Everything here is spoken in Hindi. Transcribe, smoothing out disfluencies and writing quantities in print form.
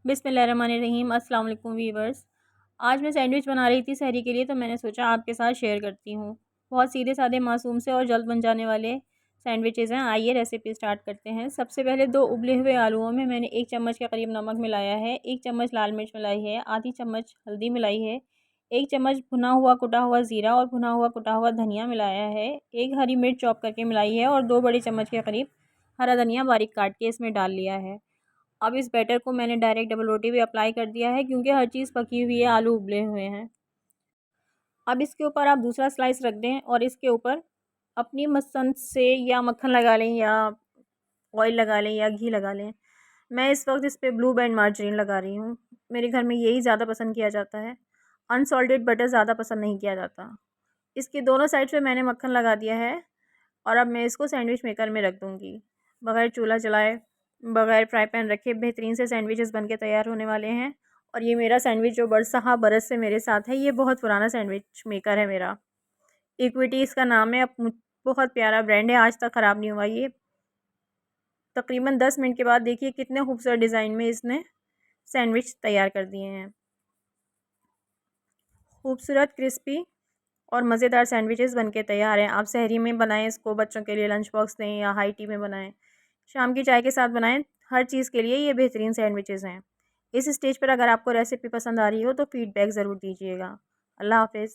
बिस्मिल्लाहिर्रहमानिर्रहीम। अस्सलाम वालेकुम वीवर्स। आज मैं सैंडविच बना रही थी सहरी के लिए, तो मैंने सोचा आपके साथ शेयर करती हूँ। बहुत सीधे साधे मासूम से और जल्द बन जाने वाले सैंडविचेज़ हैं। आइए रेसिपी स्टार्ट करते हैं। सबसे पहले 2 उबले हुए आलूओं में मैंने 1 चम्मच के करीब नमक मिलाया है, 1 चम्मच लाल मिर्च मिलाई है, आधी चम्मच हल्दी मिलाई है, 1 चम्मच भुना हुआ कुटा हुआ ज़ीरा और भुना हुआ कुटा हुआ धनिया मिलाया है, 1 हरी मिर्च चॉप करके मिलाई है और 2 बड़े चम्मच के करीब हरा धनिया बारीक काट के इसमें डाल लिया है। अब इस बैटर को मैंने डायरेक्ट डबल रोटी पे अप्लाई कर दिया है, क्योंकि हर चीज़ पकी हुई है, आलू उबले हुए हैं। अब इसके ऊपर आप दूसरा स्लाइस रख दें और इसके ऊपर अपनी पसंद से या मक्खन लगा लें या ऑयल लगा लें या घी लगा लें। मैं इस वक्त इस पर ब्लू बैंड मार्जरीन लगा रही हूँ। मेरे घर में यही ज़्यादा पसंद किया जाता है। अनसॉल्टेड बटर ज़्यादा पसंद नहीं किया जाता। इसकी दोनों साइड पे मैंने मक्खन लगा दिया है और अब मैं इसको सैंडविच मेकर में रख दूँगी। बग़ैर चूल्हा जलाए, बग़ैर फ्राई पैन रखे बेहतरीन से सैंडविचेस बन के तैयार होने वाले हैं। और ये मेरा सैंडविच जो बरसहा बरस से मेरे साथ है, ये बहुत पुराना सैंडविच मेकर है मेरा। इक्विटी इसका नाम है। अब बहुत प्यारा ब्रांड है, आज तक ख़राब नहीं हुआ ये। तकरीबन 10 मिनट के बाद देखिए कितने खूबसूरत डिज़ाइन में इसने सैंडविच तैयार कर दिए हैं। खूबसूरत क्रिस्पी और मज़ेदार सैंडविचेस बनके तैयार हैं। आप सहरी में बनाएं इसको, बच्चों के लिए लंच बॉक्स दें या हाई टी में बनाएं, शाम की चाय के साथ बनाएं। हर चीज़ के लिए ये बेहतरीन सैंडविचेस हैं। इस स्टेज पर अगर आपको रेसिपी पसंद आ रही हो तो फ़ीडबैक ज़रूर दीजिएगा। अल्लाह हाफ़िज़।